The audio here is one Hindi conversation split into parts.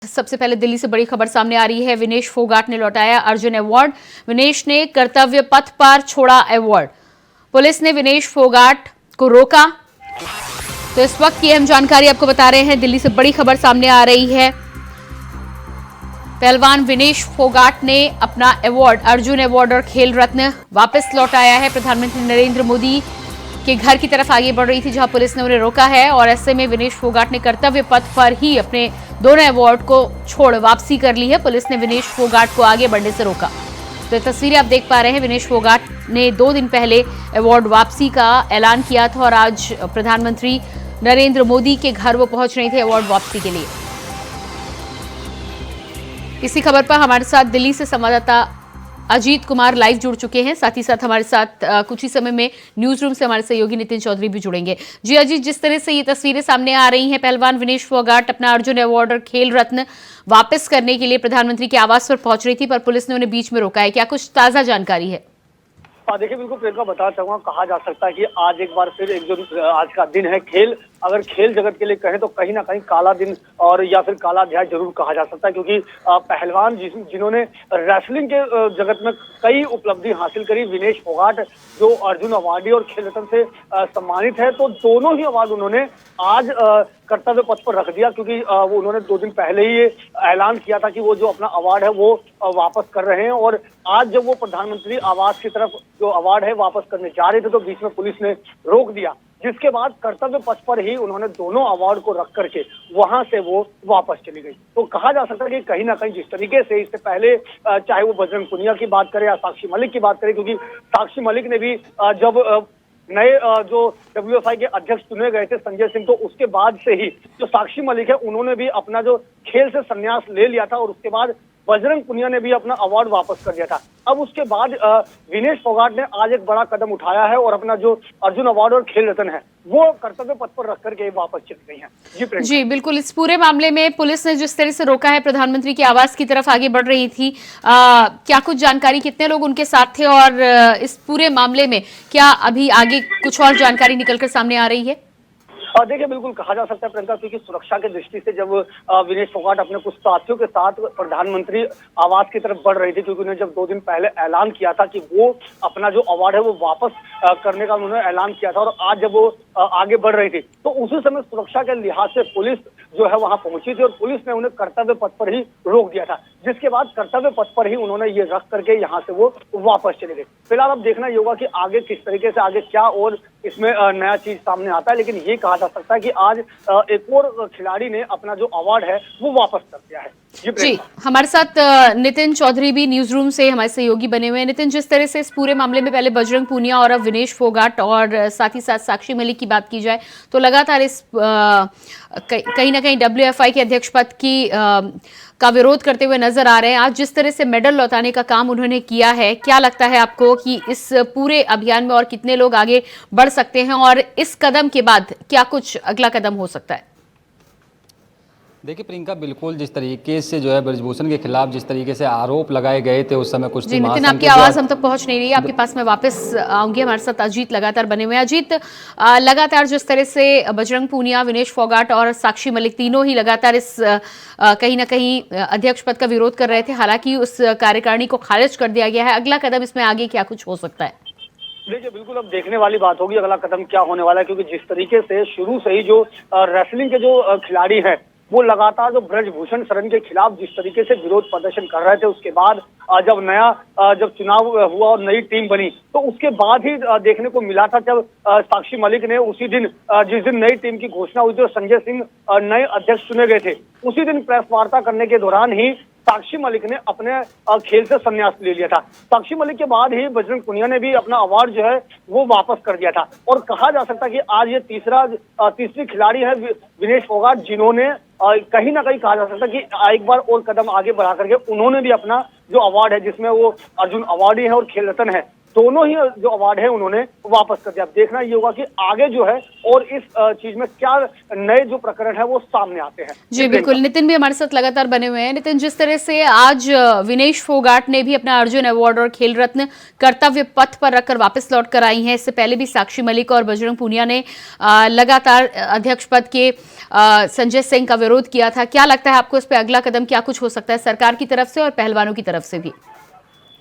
सबसे पहले दिल्ली से बड़ी खबर सामने आ रही है। विनेश फोगाट ने लौटाया अर्जुन अवार्ड। विनेश ने कर्तव्य पथ पर छोड़ा अवार्ड। पुलिस ने विनेश फोगाट को रोका। तो इस वक्त की अहम जानकारी आपको बता रहे हैं। दिल्ली से बड़ी खबर सामने आ रही है। पहलवान विनेश फोगाट ने अपना अवार्ड, अर्जुन अवार्ड और खेल रत्न वापस लौटाया है। प्रधानमंत्री नरेंद्र मोदी के घर की तरफ आगे बढ़ रही थी, जहां पुलिस ने उन्हें रोका है और ऐसे में विनेश फोगाट ने कर्तव्य पथ पर ही अपने दोनों अवार्ड को छोड़ वापसी कर ली है। पुलिस ने विनेश फोगाट को आगे बढ़ने से रोका। तो ये तस्वीरें आप देख पा रहे हैं। विनेश फोगाट ने 2 दिन पहले अवार्ड वापसी का ऐलान किया था और आज प्रधानमंत्री नरेंद्र मोदी के घर वो पहुंच रहे थे अवार्ड वापसी के लिए। इसी खबर पर हमारे साथ दिल्ली से संवाददाता अजीत कुमार लाइव जुड़ चुके हैं। साथ ही साथ हमारे साथ कुछ ही समय में न्यूज रूम से हमारे सहयोगी नितिन चौधरी भी जुड़ेंगे। जी अजीत, जिस तरह से ये तस्वीरें सामने आ रही हैं, पहलवान विनेश फोगाट अपना अर्जुन अवार्ड और खेल रत्न वापस करने के लिए प्रधानमंत्री के आवास पर पहुंच रही थी, पर पुलिस ने उन्हें बीच में रोका है। क्या कुछ ताजा जानकारी है? देखिए, बिल्कुल प्रियंका, बताना चाहूंगा, कहा जा सकता है कि आज एक बार फिर आज का दिन है खेल। अगर खेल जगत के लिए कहें तो कहीं ना कहीं काला दिन और या फिर काला अध्याय जरूर कहा जा सकता है, क्योंकि पहलवान जिन्होंने रेसलिंग के जगत में कई उपलब्धि हासिल करी, विनेश फोगाट जो अर्जुन अवार्डी और खेल रत्न से सम्मानित है, तो दोनों ही अवार्ड उन्होंने आज कर्तव्य पथ पर रख दिया, क्योंकि वो उन्होंने 2 दिन पहले ही ऐलान किया था कि वो जो अपना अवार्ड है वो वापस कर रहे हैं। और आज जब वो प्रधानमंत्री आवास की तरफ जो अवार्ड है वापस करने जा रहे थे, तो बीच में पुलिस ने रोक दिया, जिसके बाद कर्तव्य पथ पर ही उन्होंने दोनों अवार्ड को रख करके वहां से वो वापस चली गई। तो कहा जा सकता है कि कहीं ना कहीं जिस तरीके से इससे पहले चाहे वो बजरंग पुनिया की बात करें या साक्षी मलिक की बात करें, क्योंकि साक्षी मलिक ने भी जब नए जो WFI के अध्यक्ष चुने गए थे संजय सिंह, तो उसके बाद से ही जो साक्षी मलिक है उन्होंने भी अपना जो खेल से संन्यास ले लिया था और उसके बाद बजरंग पुनिया ने भी अपना अवार्ड वापस कर दिया था। अब उसके बाद विनेश फोगाट ने आज एक बड़ा कदम उठाया है और अपना जो अर्जुन अवार्ड और खेल रत्न है वो कर्तव्य पथ पर रख करके वापस चली गई हैं। जी बिल्कुल, इस पूरे मामले में पुलिस ने जिस तरह से रोका है, प्रधानमंत्री के आवास की तरफ आगे बढ़ रही थी, क्या कुछ जानकारी, कितने लोग उनके साथ थे और इस पूरे मामले में क्या अभी आगे कुछ और जानकारी निकलकर सामने आ रही है? देखिए, बिल्कुल कहा जा सकता है प्रियंका, क्योंकि सुरक्षा की दृष्टि से जब विनेश फोगाट अपने कुछ साथियों के साथ प्रधानमंत्री आवास की तरफ बढ़ रही थी, क्योंकि उन्होंने जब 2 दिन पहले ऐलान किया था कि वो अपना जो अवार्ड है वो वापस करने का उन्होंने ऐलान किया था, और आज जब वो आगे बढ़ रही थी तो उसी समय सुरक्षा के लिहाज से पुलिस जो है वहां पहुंची थी और पुलिस ने उन्हें कर्तव्य पथ पर ही रोक दिया था, जिसके बाद कर्तव्य पथ पर ही उन्होंने ये रख करके यहाँ से वो वापस चले गए। फिलहाल अब देखना ये होगा कि आगे किस तरीके से आगे क्या और इसमें नया चीज सामने आता है, लेकिन ये कहा जा सकता है कि आज एक और खिलाड़ी ने अपना जो अवार्ड है वो वापस कर दिया है। जी, हमारे साथ नितिन चौधरी भी न्यूज रूम से हमारे सहयोगी बने हुए हैं। नितिन, जिस तरह से इस पूरे मामले में पहले बजरंग पूनिया और अब विनेश फोगाट और साथ ही साथ साक्षी मलिक की बात की जाए तो लगातार इस कहीं ना कहीं WFI के अध्यक्ष पद की का विरोध करते हुए नजर आ रहे हैं। आज जिस तरह से मेडल लौटाने का काम उन्होंने किया है, क्या लगता है आपको कि इस पूरे अभियान में और कितने लोग आगे बढ़ सकते हैं और इस कदम के बाद क्या कुछ अगला कदम हो सकता है? देखिए प्रियंका, बिल्कुल जिस तरीके से जो है ब्रजभूषण के खिलाफ जिस तरीके से आरोप लगाए गए थे उस समय कुछ जी नितिन, आपकी आवाज हम तक पहुंच नहीं रही है, आपके पास मैं वापस आऊंगी। हमारे साथ अजीत लगातार बने हुए हैं। अजीत, लगातार जिस तरह से बजरंग पूनिया, विनेश फोगाट और साक्षी मलिक तीनों ही लगातार इस कहीं ना कहीं अध्यक्ष पद का विरोध कर रहे थे, हालांकि उस कार्यकारिणी को खारिज कर दिया गया है। अगला कदम इसमें आगे क्या कुछ हो सकता है? देखिए, बिल्कुल अब देखने वाली बात होगी अगला कदम क्या होने वाला है, क्योंकि जिस तरीके से शुरू से ही जो रेसलिंग के जो खिलाड़ी हैं वो लगातार जो ब्रजभूषण शरण के खिलाफ जिस तरीके से विरोध प्रदर्शन कर रहे थे, उसके बाद जब चुनाव हुआ और नई टीम बनी तो उसके बाद ही देखने को मिला था जब साक्षी मलिक ने उसी दिन जिस दिन नई टीम की घोषणा हुई थी और संजय सिंह नए अध्यक्ष चुने गए थे, उसी दिन प्रेस वार्ता करने के दौरान ही साक्षी मलिक ने अपने खेल से संन्यास ले लिया था। साक्षी मलिक के बाद ही बजरंग पुनिया ने भी अपना अवार्ड जो है वो वापस कर दिया था और कहा जा सकता है कि आज ये तीसरी खिलाड़ी है विनेश फोगाट, जिन्होंने कहीं ना कहीं कहा जा सकता है कि एक बार और कदम आगे बढ़ा करके उन्होंने भी अपना जो अवार्ड है, जिसमें वो अर्जुन अवार्डी है और खेल रत्न है, दोनों ही जो अवार्ड है उन्होंने वापस कर दिया। अब देखना ये होगा कि आगे जो है और इस चीज में क्या नए जो प्रकरण है वो सामने आते हैं। जी बिल्कुल, नितिन भी हमारे साथ लगातार बने हुए हैं। नितिन, जिस तरह से आज विनेश फोगाट ने भी अपना अर्जुन अवार्ड और खेल रत्न कर्तव्य पथ पर रखकर वापस लौट कर आई हैं, इससे पहले भी साक्षी मलिक और बजरंग पूनिया ने लगातार अध्यक्ष पद के संजय सिंह का विरोध किया था। क्या लगता है आपको इस पर अगला कदम क्या कुछ हो सकता है सरकार की तरफ से और पहलवानों की तरफ से भी?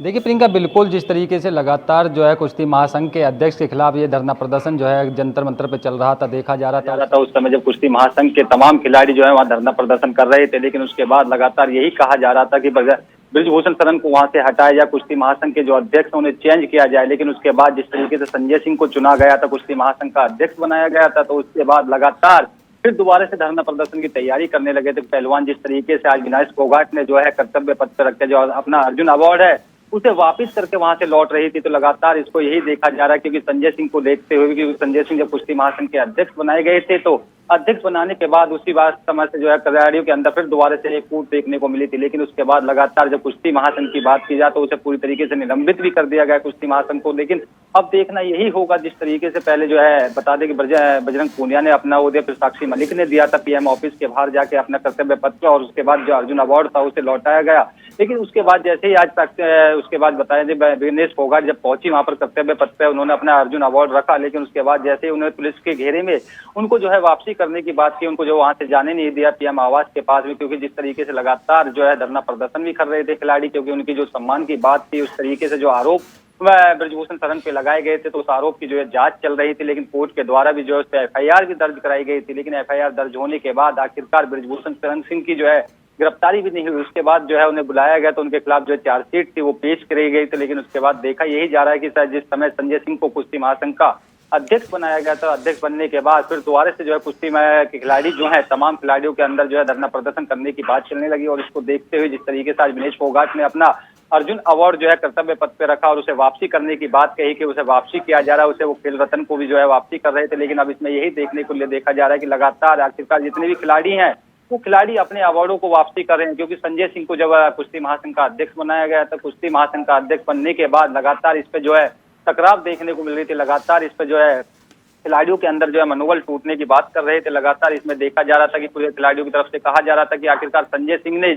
देखिए प्रियंका, बिल्कुल जिस तरीके से लगातार जो है कुश्ती महासंघ के अध्यक्ष के खिलाफ ये धरना प्रदर्शन जो है जंतर मंतर पे चल रहा था, देखा जा रहा था उस समय जब कुश्ती महासंघ के तमाम खिलाड़ी जो है वहाँ धरना प्रदर्शन कर रहे थे, लेकिन उसके बाद लगातार यही कहा जा रहा था कि ब्रिजभूषण शरण को वहाँ से हटाया जाए, कुश्ती महासंघ के जो अध्यक्ष उन्हें चेंज किया जाए। लेकिन उसके बाद जिस तरीके से संजय सिंह को चुना गया था, कुश्ती महासंघ का अध्यक्ष बनाया गया था, तो उसके बाद लगातार फिर दोबारा से धरना प्रदर्शन की तैयारी करने लगे थे पहलवान। जिस तरीके से आज विनेश फोगाट ने जो है कर्तव्य पथ पर रखकर जो अपना अर्जुन अवार्ड है उसे वापस करके वहां से लौट रही थी, तो लगातार इसको यही देखा जा रहा है क्योंकि संजय सिंह को देखते हुए, क्योंकि संजय सिंह जब कुश्ती महासंघ के अध्यक्ष बनाए गए थे तो अध्यक्ष बनाने के बाद उसी बात समय से जो है खिलाड़ियों के अंदर फिर दोबारा से एक कूट देखने को मिली थी। लेकिन उसके बाद लगातार जब कुश्ती महासंघ की बात की जाए तो उसे पूरी तरीके से निलंबित भी कर दिया गया कुश्ती महासंघ को। लेकिन अब देखना यही होगा, जिस तरीके से पहले जो है बता दें कि बजरंग पूनिया ने अपना उदय फिर साक्षी मलिक ने दिया था पीएम ऑफिस के बाहर जाके अपना कर्तव्य पथ पर, और उसके बाद जो अर्जुन अवार्ड था उसे लौटाया गया। लेकिन उसके बाद जैसे ही आज उसके बाद बताया जाए विनेश फोगाट जब पहुंची वहां पर कर्तव्य पथ पे उन्होंने अपना अर्जुन अवार्ड रखा, लेकिन उसके बाद जैसे ही उन्होंने पुलिस के घेरे में उनको जो है वापसी करने की बात की, उनको जो वहां से जाने नहीं दिया पीएम आवास के पास में, क्योंकि जिस तरीके से लगातार जो है धरना प्रदर्शन भी कर रहे थे खिलाड़ी, क्योंकि उनकी जो सम्मान की बात थी, उस तरीके से जो आरोप ब्रिजभूषण शरण पे लगाए गए थे तो उस आरोप की जो है जांच चल रही थी। लेकिन कोर्ट के द्वारा भी जो है उस पर एफआईआर भी दर्ज कराई गई थी, लेकिन एफआईआर दर्ज होने के बाद आखिरकार ब्रिजभूषण शरण सिंह की जो है गिरफ्तारी भी नहीं हुई। उसके बाद जो है उन्हें बुलाया गया तो उनके खिलाफ जो चार्जशीट थी वो पेश करी गई थी। लेकिन उसके बाद देखा यही जा रहा है कि शायद जिस समय संजय सिंह को कुश्ती महासंघ का अध्यक्ष बनाया गया था, अध्यक्ष बनने के बाद फिर दोबारा से जो है कुश्ती के खिलाड़ी जो है तमाम खिलाड़ियों के अंदर जो है धरना प्रदर्शन करने की बात चलने लगी। और इसको देखते हुए जिस तरीके से आज विनेश फोगाट ने अपना अर्जुन अवार्ड जो है कर्तव्य पथ पे रखा और उसे वापसी करने की बात कही कि उसे वापसी किया जा रहा है, उसे वो खेल रत्न को भी जो है वापसी कर रहे थे। लेकिन अब इसमें यही देखने को देखा जा रहा है कि लगातार आखिरकार जितने भी खिलाड़ी हैं वो खिलाड़ी अपने अवार्डों को वापसी कर रहे हैं, क्योंकि संजय सिंह को जब कुश्ती महासंघ का अध्यक्ष बनाया गया था, कुश्ती महासंघ का अध्यक्ष बनने के बाद लगातार इस पे जो है टकराव देखने को मिल रही थी, लगातार इस पे जो है खिलाड़ियों के अंदर जो है मनोबल टूटने की बात कर रहे थे। लगातार इसमें देखा जा रहा था कि पूरे खिलाड़ियों की तरफ से कहा जा रहा था कि आखिरकार संजय सिंह ने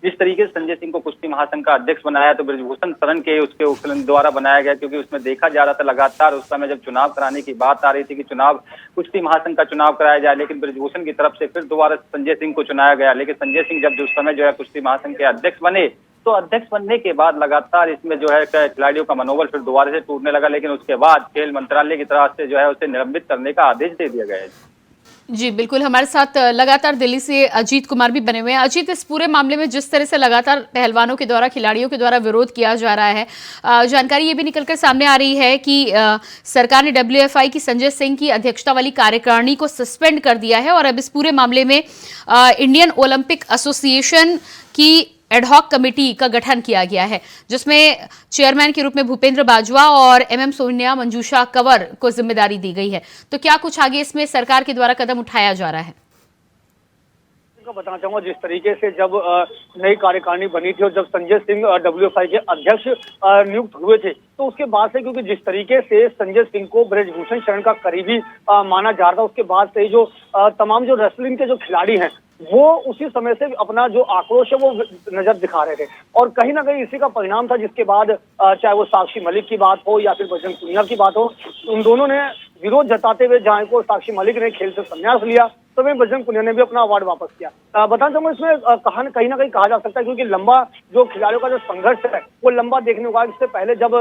जिस तरीके से संजय सिंह को कुश्ती महासंघ का अध्यक्ष बनाया तो ब्रिजभूषण शरण के उसके द्वारा बनाया गया, क्योंकि उसमें देखा जा रहा था लगातार उस समय जब चुनाव कराने की बात आ रही थी कि चुनाव कुश्ती महासंघ का चुनाव कराया जाए, लेकिन ब्रिजभूषण की तरफ से फिर दोबारा संजय सिंह को चुनाया गया। लेकिन संजय सिंह जब उस समय जो है कुश्ती महासंघ के अध्यक्ष बने तो अध्यक्ष बनने के बाद लगातार इसमें जो है खिलाड़ियों का मनोबल फिर दोबारा से टूटने लगा। लेकिन उसके बाद खेल मंत्रालय की तरफ से जो है उसे निलंबित करने का आदेश दे दिया गया है। जी बिल्कुल, हमारे साथ लगातार दिल्ली से अजीत कुमार भी बने हुए हैं। अजीत, इस पूरे मामले में जिस तरह से लगातार पहलवानों के द्वारा, खिलाड़ियों के द्वारा विरोध किया जा रहा है, जानकारी ये भी निकलकर सामने आ रही है कि सरकार ने WFI की संजय सिंह की अध्यक्षता वाली कार्यकारिणी को सस्पेंड कर दिया है और अब इस पूरे मामले में इंडियन ओलंपिक एसोसिएशन की एडहॉक कमेटी का गठन किया गया है, जिसमें चेयरमैन के रूप में भूपेंद्र बाजवा और MM सोनिया मंजूषा कंवर को जिम्मेदारी दी गई है। तो क्या कुछ आगे इसमें सरकार के द्वारा कदम उठाया जा रहा है? बताना चाहूंगा, जिस तरीके से जब नई कार्यकारिणी बनी थी और जब संजय सिंह WFI के अध्यक्ष नियुक्त हुए थे तो उसके बाद से, क्योंकि जिस तरीके से संजय सिंह को ब्रिजभूषण शरण का करीबी माना जा रहा था, उसके बाद से जो तमाम जो रेसलिंग के जो खिलाड़ी हैं वो उसी समय से अपना जो आक्रोश है वो नजर दिखा रहे थे और कहीं ना कहीं इसी का परिणाम था, जिसके बाद चाहे वो साक्षी मलिक की बात हो या फिर बजरंग पूनिया की बात हो, उन दोनों ने विरोध जताते हुए, जहां को साक्षी मलिक ने खेल से संन्यास लिया तो वहीं बजरंग पूनिया ने भी अपना अवार्ड वापस किया। बताना चाहूंगा, इसमें कहीं ना कहीं कहा जा सकता है क्योंकि लंबा जो खिलाड़ियों का जो संघर्ष है वो लंबा देखने को आया। इससे पहले जब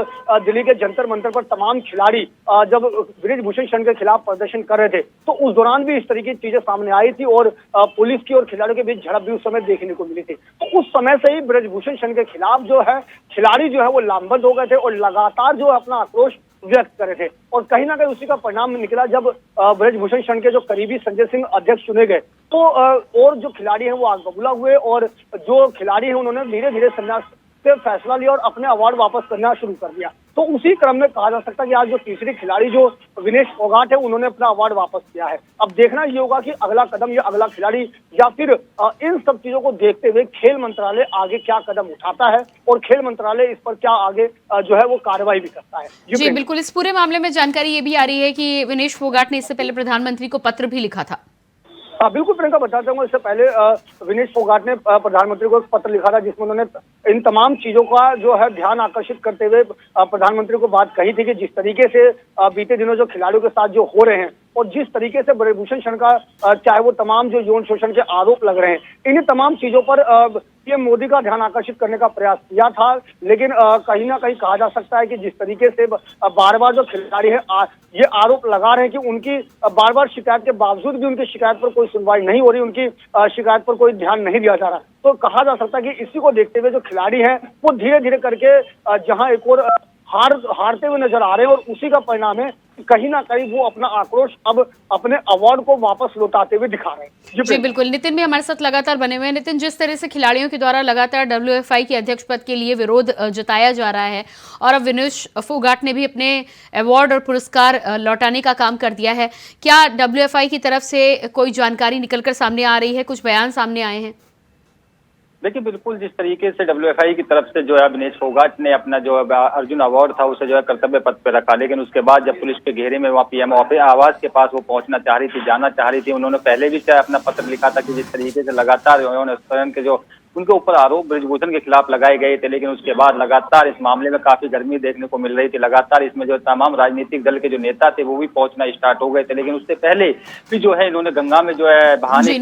दिल्ली के जंतर मंतर पर तमाम खिलाड़ी जब ब्रिजभूषण शरण के खिलाफ प्रदर्शन कर रहे थे तो उस दौरान भी इस तरीके की चीजें सामने आई थी और पुलिस की और खिलाड़ियों के बीच झड़प भी उस समय देखने को मिली थी। तो उस समय से ही ब्रिजभूषण शरण के खिलाफ जो है खिलाड़ी जो है वो लामबंद हो गए थे और लगातार जो अपना आक्रोश व्यक्त करे थे और कहीं ना कहीं उसी का परिणाम निकला जब ब्रिजभूषण शरण के जो करीबी संजय सिंह अध्यक्ष चुने गए तो और जो खिलाड़ी हैं वो आग बबूला हुए और जो खिलाड़ी हैं उन्होंने धीरे धीरे संन्यास से फैसला लिया और अपने अवार्ड वापस करना शुरू कर दिया। तो उसी क्रम में कहा जा सकता है कि आज जो तीसरी खिलाड़ी जो विनेश फोगाट है, उन्होंने अपना अवार्ड वापस किया है। अब देखना ये होगा कि अगला कदम या अगला खिलाड़ी या फिर इन सब चीजों को देखते हुए खेल मंत्रालय आगे क्या कदम उठाता है और खेल मंत्रालय इस पर क्या आगे जो है वो कार्रवाई भी करता है। जी बिल्कुल, इस पूरे मामले में जानकारी ये भी आ रही है कि विनेश फोगाट ने इससे पहले प्रधानमंत्री को पत्र भी लिखा था। बिल्कुल प्रियंका, बताना चाहूंगा इससे पहले विनेश फोगाट ने प्रधानमंत्री को एक पत्र लिखा था जिसमें उन्होंने इन तमाम चीजों का जो है ध्यान आकर्षित करते हुए प्रधानमंत्री को बात कही थी कि जिस तरीके से बीते दिनों जो खिलाड़ियों के साथ जो हो रहे हैं और जिस तरीके से ब्रजभूषण शरण का चाहे वो तमाम जो यौन शोषण के आरोप लग रहे हैं, इन तमाम चीजों पर पीएम मोदी का ध्यान आकर्षित करने का प्रयास किया था। लेकिन कहीं ना कहीं कहा जा सकता है कि जिस तरीके से बार बार जो खिलाड़ी है ये आरोप लगा रहे हैं कि उनकी बार बार शिकायत के बावजूद भी उनकी शिकायत पर कोई सुनवाई नहीं हो रही, उनकी शिकायत पर कोई ध्यान नहीं दिया जा रहा, तो कहा जा सकता है कि इसी को देखते हुए जो खिलाड़ी हैं वो धीरे धीरे करके जहां एक और हारते हुए नजर आ रहे हैं और उसी का परिणाम है कहीं ना कहीं वो अपना आक्रोश अब अपने अवार्ड को वापस लौटाते हुए दिखा रहे हैं। जी बिल्कुल, नितिन भी हमारे साथ लगातार बने हुए हैं। नितिन, जिस तरह से खिलाड़ियों के द्वारा लगातार WFI के अध्यक्ष पद के लिए विरोध जताया जा रहा है और अब विनेश फोगाट ने भी अपने अवार्ड और पुरस्कार लौटाने का काम कर दिया है, क्या WFI की तरफ से कोई जानकारी निकलकर सामने आ रही है, कुछ बयान सामने आए हैं? देखिए, बिल्कुल जिस तरीके से WFI की तरफ से जो है विनेश फोगाट ने अपना जो अर्जुन अवार्ड था उसे जो है कर्तव्य पथ पे रखा, लेकिन उसके बाद जब पुलिस के घेरे में वहाँ PM आवास के पास वो पहुंचना चाह रही थी, जाना चाह रही थी, उन्होंने पहले भी चाहे अपना पत्र लिखा था कि जिस तरीके से लगातार उन्होंने के जो उनके ऊपर आरोप ब्रजभूषण के खिलाफ लगाए गए थे, लेकिन उसके बाद लगातार इस मामले में काफी गर्मी देखने को मिल रही थी। लगातार इसमें जो तमाम राजनीतिक दल के जो नेता थे वो भी पहुंचना स्टार्ट हो गए थे, लेकिन उससे पहले भी जो है इन्होंने गंगा में जो है बहाने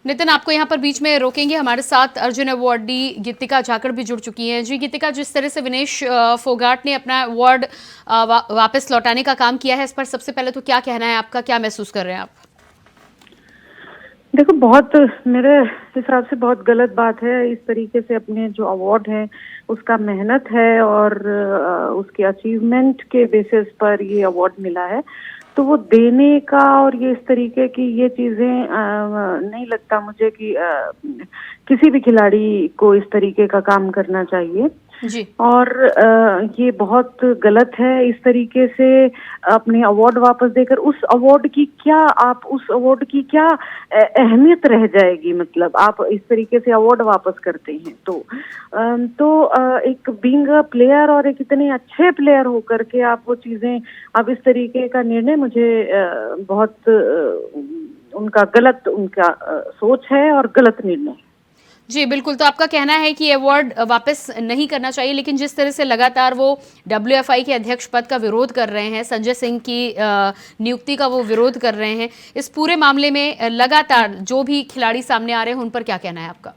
नितिन, आपको यहाँ पर बीच में रोकेंगे। हमारे साथ अर्जुन अवार्डी गीतिका जाखड़ भी जुड़ चुकी हैं। जी गीतिका, जिस तरह से विनेश फोगाट ने अपना अवार्ड वापस लौटाने का काम किया है, इस पर सबसे पहले तो क्या कहना है आपका, क्या महसूस कर रहे हैं आप? देखो, बहुत मेरे हिसाब से बहुत गलत बात है। इस तरीके से अपने जो अवार्ड है उसका मेहनत है और उसके अचीवमेंट के बेसिस पर ये अवार्ड मिला है, तो वो देने का और ये इस तरीके की ये चीजें नहीं लगता मुझे कि किसी भी खिलाड़ी को इस तरीके का काम करना चाहिए जी। और ये बहुत गलत है इस तरीके से अपने अवार्ड वापस देकर उस अवार्ड की क्या अहमियत रह जाएगी। मतलब आप इस तरीके से अवार्ड वापस करते हैं तो एक बीइंग अ प्लेयर और एक इतने अच्छे प्लेयर होकर के आप वो चीजें, अब इस तरीके का निर्णय मुझे बहुत गलत उनका सोच है और गलत निर्णय। जी बिल्कुल, तो आपका कहना है कि अवार्ड वापस नहीं करना चाहिए, लेकिन जिस तरह से लगातार वो WFI के अध्यक्ष पद का विरोध कर रहे हैं, संजय सिंह की नियुक्ति का वो विरोध कर रहे हैं, इस पूरे मामले में लगातार जो भी खिलाड़ी सामने आ रहे हैं उन पर क्या कहना है आपका?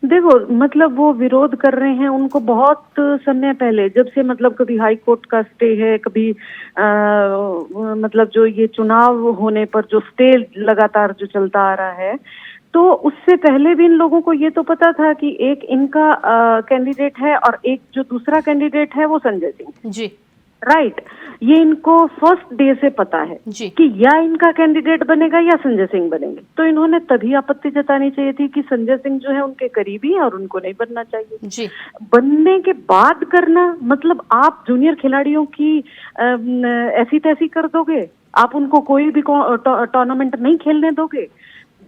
देखो, मतलब वो विरोध कर रहे हैं, उनको बहुत समय पहले, जब से मतलब कभी हाई कोर्ट का स्टे है, कभी मतलब जो ये चुनाव होने पर जो स्टे लगातार जो चलता आ रहा है, तो उससे पहले भी इन लोगों को ये तो पता था कि एक इनका कैंडिडेट है और एक जो दूसरा कैंडिडेट है वो संजय सिंह जी, राइट। ये इनको फर्स्ट डे से पता है जी कि या इनका कैंडिडेट बनेगा या संजय सिंह बनेंगे, तो इन्होंने तभी आपत्ति जतानी चाहिए थी कि संजय सिंह जो है उनके करीबी है और उनको नहीं बनना चाहिए जी। बनने के बाद करना, मतलब आप जूनियर खिलाड़ियों की ऐसी तैसी कर दोगे, आप उनको कोई भी टूर्नामेंट नहीं खेलने दोगे।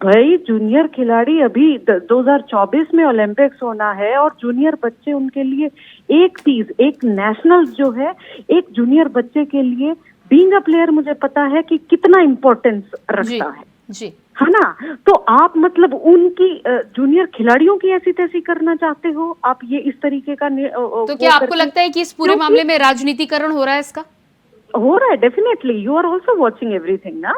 भाई, जूनियर खिलाड़ी अभी 2024 में ओलंपिक्स होना है और जूनियर बच्चे, उनके लिए एक नेशनल जो है एक जूनियर बच्चे के लिए बीइंग अ प्लेयर मुझे पता है कि कितना इम्पोर्टेंस रखता है ना। तो आप मतलब उनकी जूनियर खिलाड़ियों की ऐसी तैसी करना चाहते हो आप, ये इस तरीके का तो क्या आपको लगता है कि इस पूरे मामले में राजनीतिकरण हो रहा है? इसका हो रहा है, definitely. You are also watching everything ना,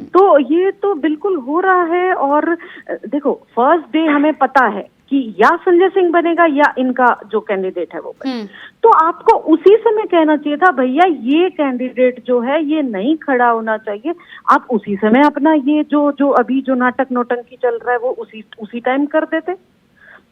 तो ये तो बिल्कुल हो रहा है। और देखो, फर्स्ट डे हमें पता है कि या संजय सिंह बनेगा या इनका जो कैंडिडेट है वो बनेगा, तो आपको उसी समय कहना चाहिए था भैया ये कैंडिडेट जो है ये नहीं खड़ा होना चाहिए। आप उसी समय अपना ये जो अभी जो नाटक नौटंकी चल रहा है वो उसी टाइम कर देते,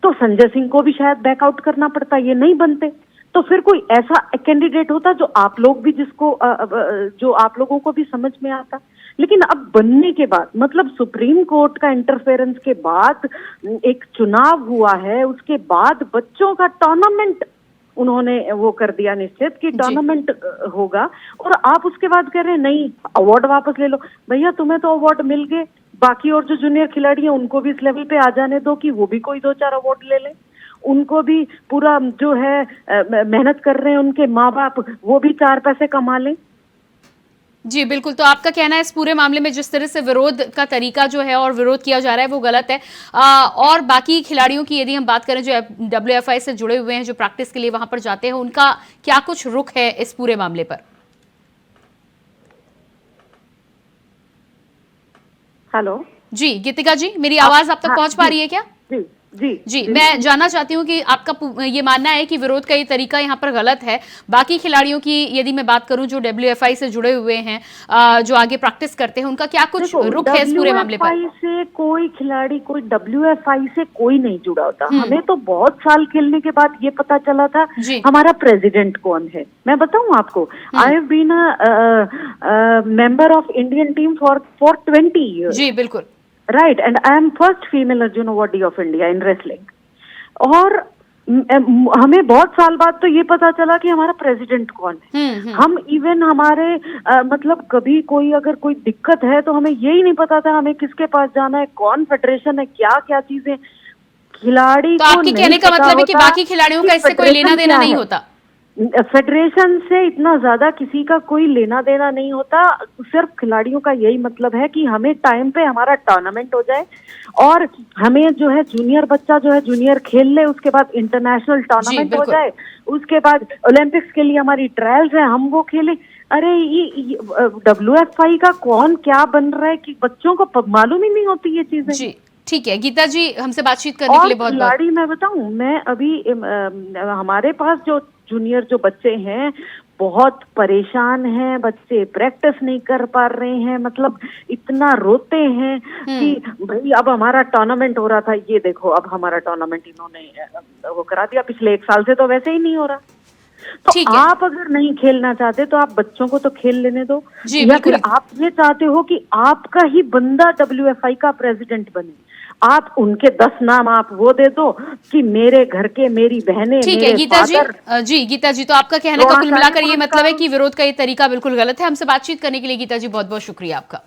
तो संजय सिंह को भी शायद बैकआउट करना पड़ता, ये नहीं बनते। तो फिर कोई ऐसा कैंडिडेट होता जो आप लोग भी जो आप लोगों को भी समझ में आता। लेकिन अब बनने के बाद, मतलब सुप्रीम कोर्ट का इंटरफेरेंस के बाद एक चुनाव हुआ है, उसके बाद बच्चों का टूर्नामेंट उन्होंने वो कर दिया निश्चित कि टूर्नामेंट होगा, और आप उसके बाद कह रहे हैं नहीं अवार्ड वापस ले लो। भैया तुम्हें तो अवार्ड मिल गए, बाकी और जो जूनियर खिलाड़ी हैं उनको भी इस लेवल पे आ जाने दो कि वो भी कोई 2-4 अवार्ड ले लें। उनको भी पूरा जो है मेहनत कर रहे हैं उनके माँ बाप, वो भी 4 पैसे कमा लें। जी बिल्कुल, तो आपका कहना है इस पूरे मामले में जिस तरह से विरोध का तरीका जो है और विरोध किया जा रहा है वो गलत है। और बाकी खिलाड़ियों की यदि हम बात करें जो WFI से जुड़े हुए हैं, जो प्रैक्टिस के लिए वहां पर जाते हैं, उनका क्या कुछ रुख है इस पूरे मामले पर? हेलो जी गीतिका जी, मेरी आवाज आप तक पहुंच पा रही है क्या? जी जी जी, मैं जानना चाहती हूँ कि आपका ये मानना है कि विरोध का ये तरीका यहाँ पर गलत है। बाकी खिलाड़ियों की यदि मैं बात करूँ जो WFI से जुड़े हुए हैं, जो आगे प्रैक्टिस करते हैं, उनका क्या कुछ रुख है इस पूरे मामले पर? WFI से कोई खिलाड़ी, कोई WFI से कोई नहीं जुड़ा होता। हमें तो बहुत साल खेलने के बाद ये पता चला था हमारा प्रेसिडेंट कौन है। मैं बताऊं आपको, I have been a member of Indian team for 20 years। जी बिल्कुल, right, and I am first female Arjun awardee of India in wrestling. और हमें बहुत साल बाद तो ये पता चला कि हमारा प्रेसिडेंट कौन है। हम इवन हमारे मतलब कभी कोई अगर कोई दिक्कत है तो हमें यही नहीं पता था हमें किसके पास जाना है, कौन फेडरेशन है, क्या क्या चीजें। खिलाड़ी तो आपके कहने का मतलब है कि बाकी खिलाड़ियों का इससे कोई लेना देना नहीं होता? फेडरेशन से इतना ज्यादा किसी का कोई लेना देना नहीं होता। सिर्फ खिलाड़ियों का यही मतलब है कि हमें टाइम पे हमारा टूर्नामेंट हो जाए और हमें जो है जूनियर बच्चा जो है जूनियर खेल ले, उसके बाद इंटरनेशनल टूर्नामेंट हो जाए, उसके बाद ओलंपिक्स के लिए हमारी ट्रायल्स है, हम वो खेलें। अरे ये WFI का कौन क्या बन रहा है कि बच्चों को मालूम ही नहीं होती ये चीजें। जी ठीक है गीता जी, हमसे बातचीत करने के लिए बहुत बहुत। खिलाड़ी मैं बताऊं, मैं अभी हमारे पास जो जूनियर जो बच्चे हैं बहुत परेशान हैं, बच्चे प्रैक्टिस नहीं कर पा रहे हैं, मतलब इतना रोते हैं कि भाई अब हमारा टूर्नामेंट हो रहा था, ये देखो अब हमारा टूर्नामेंट इन्होंने वो करा दिया। पिछले 1 साल से तो वैसे ही नहीं हो रहा। तो आप अगर नहीं खेलना चाहते तो आप बच्चों को तो खेल लेने दो, या फिर आप ये चाहते हो कि आपका ही बंदा WFI का प्रेसिडेंट बने, आप उनके 10 नाम आप वो दे दो कि मेरे घर के, मेरी बहनें, ठीक है गीता जी। जी गीता जी, तो आपका कहने का कुल मिलाकर ये मतलब है कि विरोध का ये तरीका बिल्कुल गलत है। हमसे बातचीत करने के लिए गीता जी बहुत बहुत शुक्रिया आपका।